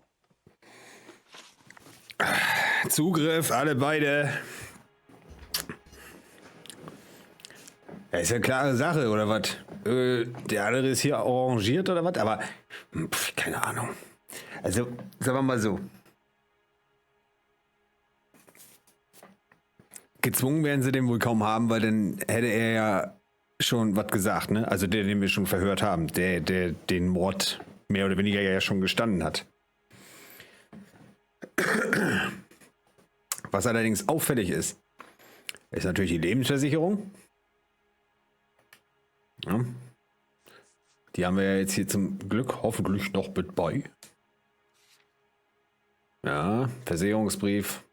Zugriff, alle beide. Ja, ist ja eine klare Sache, oder was? Der andere ist hier arrangiert, oder was? Aber, keine Ahnung. Also, sagen wir mal so. Gezwungen werden sie den wohl kaum haben, weil dann hätte er ja schon was gesagt, ne? Also der, den wir schon verhört haben, der den Mord mehr oder weniger ja schon gestanden hat. Was allerdings auffällig ist natürlich die Lebensversicherung. Ja. Die haben wir ja jetzt hier zum Glück hoffentlich noch mit bei. Ja, Versicherungsbrief.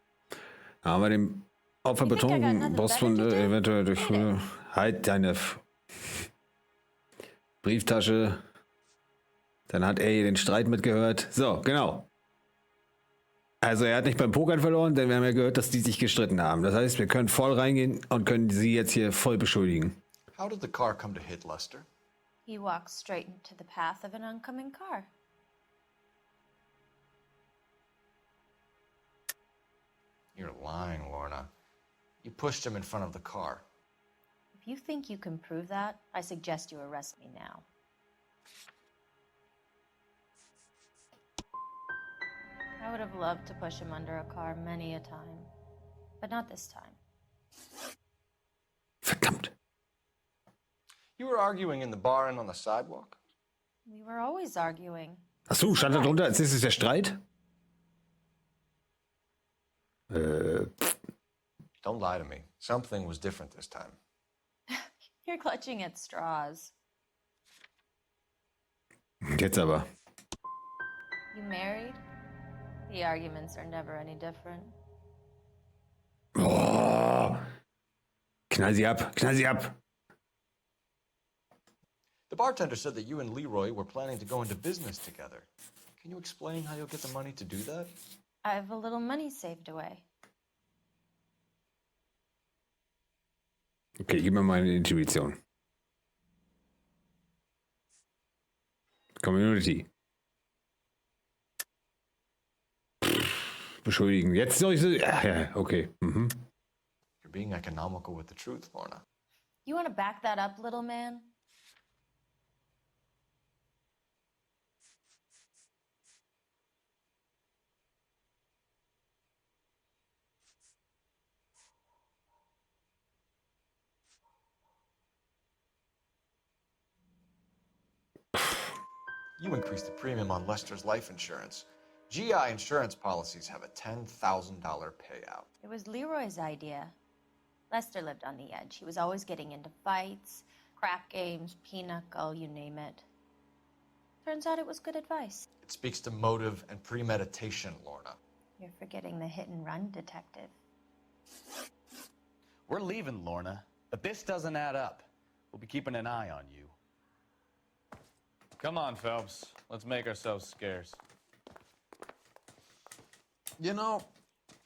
Da haben wir den Opfer betrunken, Brustwunde, eventuell durch halt deine Brieftasche. Dann hat er hier den Streit mitgehört. So, genau. Also er hat nicht beim Pokern verloren, denn wir haben ja gehört, dass die sich gestritten haben. Das heißt, wir können voll reingehen und können sie jetzt hier voll beschuldigen. How did the car come to hit Lester? He walked straight into the path of an oncoming car. You're lying, Lorna. You pushed him in front of the car. If you think you can prove that, I suggest you arrest me now. I would have loved to push him under a car many a time, but not this time. Verdammt. You were arguing in the bar and on the sidewalk? We were always arguing. Ach so, stand da drunter, als nächstes der Streit? Don't lie to me. Something was different this time. You're clutching at straws. Jetzt aber. You married? The arguments are never any different. Oh. Knall sie ab, knall sie ab. The bartender said that you and Leroy were planning to go into business together. Can you explain how you'll get the money to do that? I have a little money saved away. Okay, gib mir mal eine Intuition. Community. Beschuldigen. Jetzt soll ich so. Ja, okay. Mhm. You're being economical with the truth, Lorna. You want to back that up, little man? You increased the premium on Lester's life insurance. GI insurance policies have a $10,000 payout. It was Leroy's idea. Lester lived on the edge. He was always getting into fights, crap games, pinochle, you name it. Turns out it was good advice. It speaks to motive and premeditation, Lorna. You're forgetting the hit and run detective. We're leaving, Lorna, but this doesn't add up. We'll be keeping an eye on you. Come on, Phelps. Let's make ourselves scarce. You know,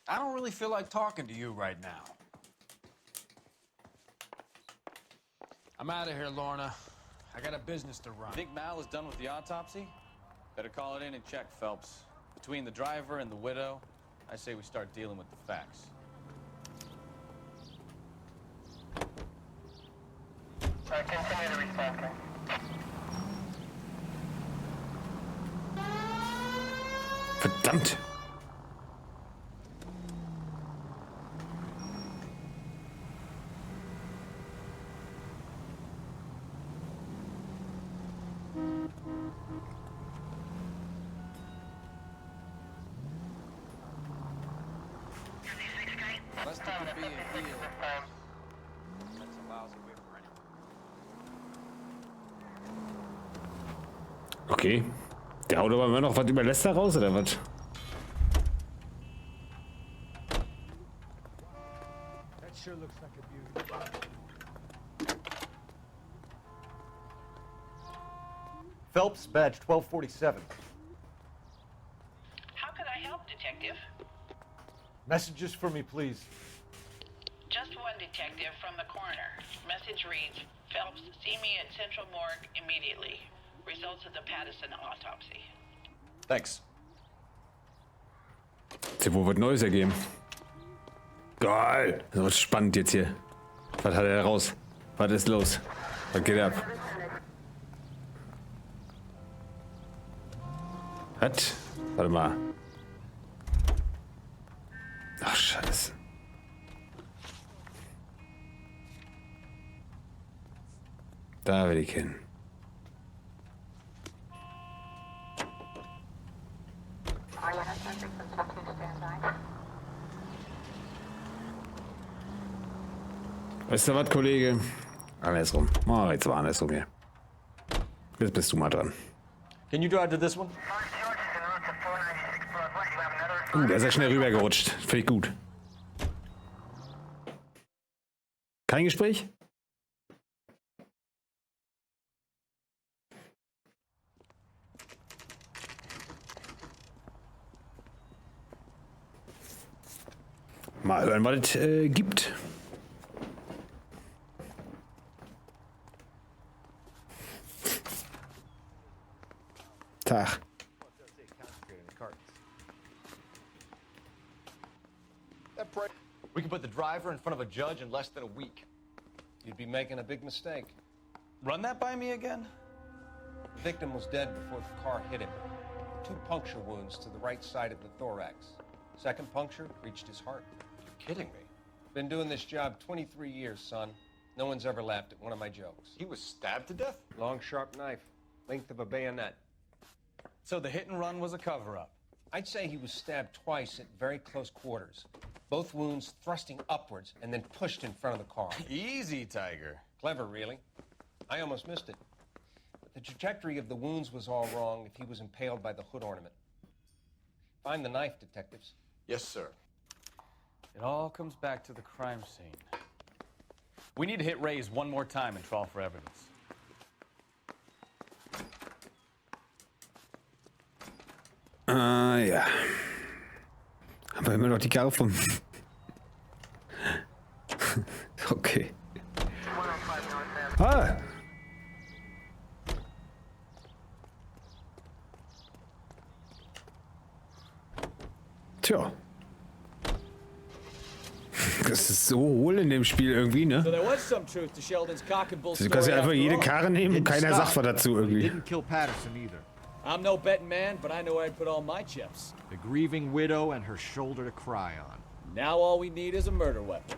I don't really feel like talking to you right now. I'm out of here, Lorna. I got a business to run. Think Mal is done with the autopsy? Better call it in and check, Phelps. Between the driver and the widow, I say we start dealing with the facts. Continue to respond, sir. Verdammt! Lester could be a heel. That's a lousy way for anyone. Okay. Der haut aber immer noch was über Lester raus, oder was? That sure looks like a beauty. Phelps, badge 1247. How could I help, Detective? Messages for me, please. Just one detective from the coroner. Message reads, Phelps, see me at Central Morgue immediately. Results of the Patterson autopsy. Thanks. Hat sich wohl was Neues ergeben. Geil! Das wird spannend jetzt hier. Was hat er raus? Was ist los? Was geht ab? Was? Warte mal. Ach, Scheiße. Da will ich hin. Weißt du was, Kollege? Andersrum. Oh, jetzt war andersrum hier. Jetzt bist du mal dran. Can you drive to this one? Der ist ja schnell rübergerutscht. Finde ich gut. Kein Gespräch? Mal hören, was es gibt. Tag. We can put the driver in front of a judge in less than a week. You'd be making a big mistake. Run that by me again? The victim was dead before the car hit him. 2 puncture wounds to the right side of the thorax. Second puncture reached his heart. You're kidding me. Been doing this job 23 years, son. No one's ever laughed at one of my jokes. He was stabbed to death? Long, sharp knife. Length of a bayonet. So the hit and run was a cover-up? I'd say he was stabbed twice at very close quarters. Both wounds thrusting upwards and then pushed in front of the car. Easy, Tiger. Clever, really. I almost missed it. But the trajectory of the wounds was all wrong if he was impaled by the hood ornament. Find the knife, detectives. Yes, sir. It all comes back to the crime scene. We need to hit Ray's one more time and trawl for evidence. Ja. Aber immer noch die Karre vom... Okay. Ah! Tja. Das ist so hohl in dem Spiel irgendwie, ne? So there was some truth to Sheldon's cock and bull Du story. kannst ja einfach after jede all. Karre nehmen und keiner sagt was dazu irgendwie. Didn't kill Patterson either. I'm no betting man, but I know where I'd put all my chips. The grieving widow and her shoulder to cry on. Now all we need is a murder weapon.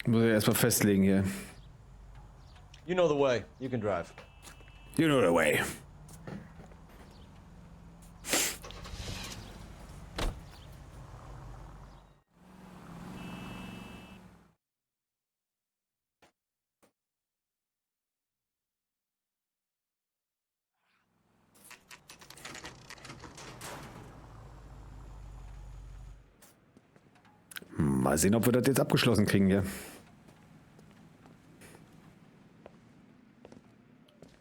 Muss ich erstmal festlegen hier. You know the way. You can drive. You know the way. Mal sehen, ob wir das jetzt abgeschlossen kriegen hier.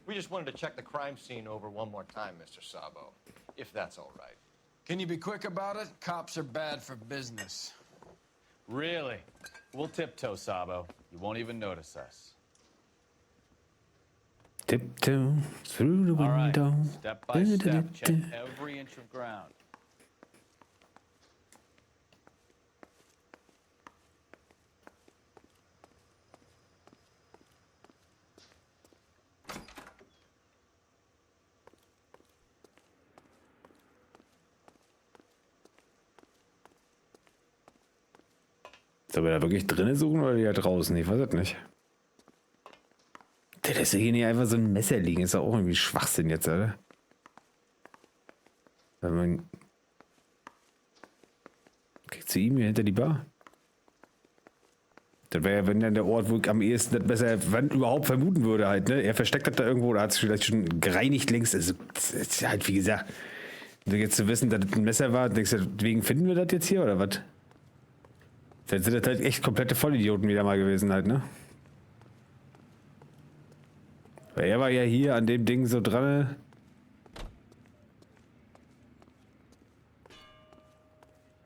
We just wanted to check the crime scene over one more time, Mr. Sabo, if that's all right. Can you be quick about it? Cops are bad for business. Really? We'll tiptoe, Sabo. You won't even notice us. Tiptoe through the All right, window. step by step, check every inch of ground. Sollen wir da wirklich drinnen suchen oder ja draußen? Ich weiß es nicht. Der lässt hier nicht einfach so ein Messer liegen. Ist doch auch irgendwie Schwachsinn jetzt, oder? Wenn man... Kriegt zu ihm hier hinter die Bar? Das wäre ja, wenn dann der Ort, wo ich am ehesten das besser, wenn überhaupt vermuten würde halt, ne? Er versteckt das da irgendwo oder hat es vielleicht schon gereinigt längst. Also, das ist halt, wie gesagt, jetzt zu wissen, dass das ein Messer war, denkst du, deswegen finden wir das jetzt hier oder was? Dann sind das halt echt komplette Vollidioten wieder mal gewesen halt, ne? Weil er war ja hier an dem Ding so dran.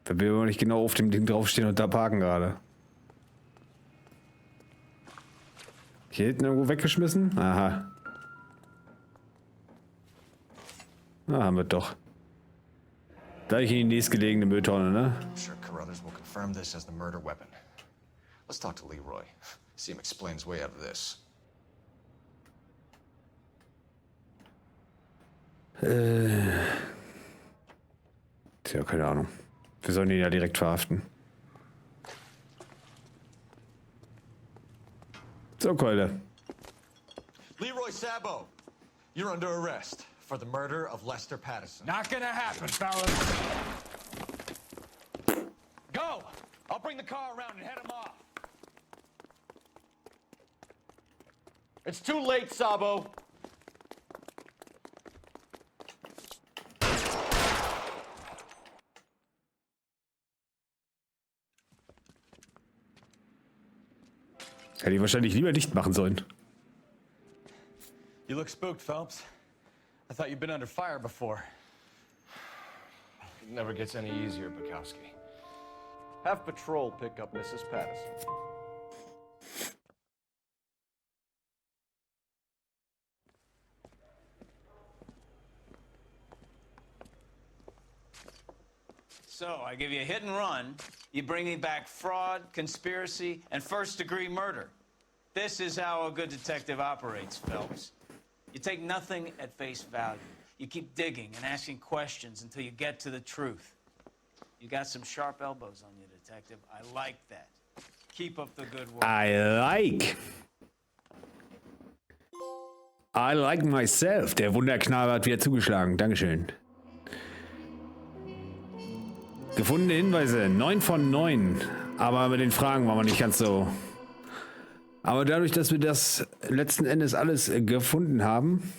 Da will man nicht genau auf dem Ding draufstehen und da parken gerade. Hier hinten irgendwo weggeschmissen? Aha. Na, haben wir doch. Gleich in die nächstgelegene Mülltonne, ne? I'm sure Carruthers will confirm this as the murder weapon. Let's talk to Leroy. See him explain his way out of this. Tja, keine Ahnung. Wir sollen ihn ja direkt verhaften. So, Keule. Leroy Sabo, you're under arrest for the murder of Lester Patterson. Not gonna happen, fellas. Go! I'll bring the car around and head him off. It's too late, Sabo. Hätte ich wahrscheinlich lieber dicht machen sollen. You look spooked, Phelps. I thought you'd been under fire before. It never gets any easier, Bukowski. Have patrol pick up Mrs. Patterson. So, I give you a hit and run. You bring me back fraud, conspiracy, and first-degree murder. This is how a good detective operates, Phelps. You take nothing at face value. You keep digging and asking questions until you get to the truth. You got some sharp elbows on you, detective. I like that. Keep up the good work. I like. I like myself. Der Wunderknabe hat wieder zugeschlagen. Dankeschön. Gefundene Hinweise, 9 von 9. Aber mit den Fragen waren wir nicht ganz so. Aber dadurch, dass wir das letzten Endes alles gefunden haben,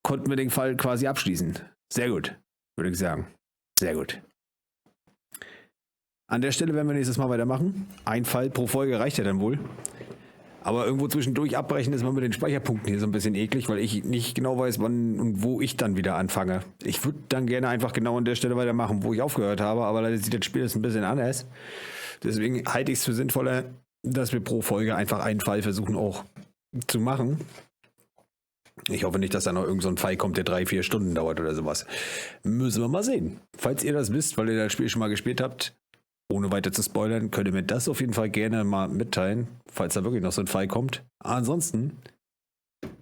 konnten wir den Fall quasi abschließen. Sehr gut, würde ich sagen. Sehr gut. An der Stelle werden wir nächstes Mal weitermachen. Ein Fall pro Folge reicht ja dann wohl. Aber irgendwo zwischendurch abbrechen ist mal mit den Speicherpunkten hier so ein bisschen eklig, weil ich nicht genau weiß, wann und wo ich dann wieder anfange. Ich würde dann gerne einfach genau an der Stelle weitermachen, wo ich aufgehört habe, aber leider sieht das Spiel jetzt ein bisschen anders. Deswegen halte ich es für sinnvoller, dass wir pro Folge einfach einen Fall versuchen auch zu machen. Ich hoffe nicht, dass da noch irgend so ein Fall kommt, der 3-4 Stunden dauert oder sowas. Müssen wir mal sehen. Falls ihr das wisst, weil ihr das Spiel schon mal gespielt habt, ohne weiter zu spoilern, könnt ihr mir das auf jeden Fall gerne mal mitteilen, falls da wirklich noch so ein Fall kommt. Ansonsten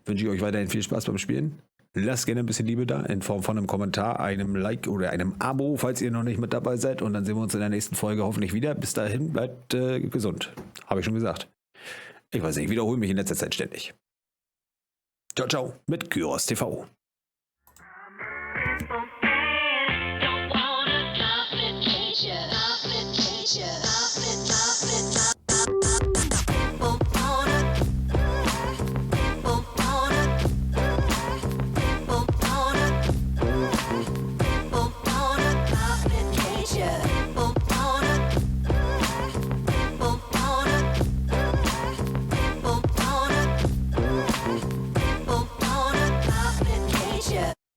wünsche ich euch weiterhin viel Spaß beim Spielen. Lasst gerne ein bisschen Liebe da, in Form von einem Kommentar, einem Like oder einem Abo, falls ihr noch nicht mit dabei seid. Und dann sehen wir uns in der nächsten Folge hoffentlich wieder. Bis dahin, bleibt gesund. Habe ich schon gesagt. Ich weiß nicht, ich wiederhole mich in letzter Zeit ständig. Ciao, ciao, mit Gyros TV.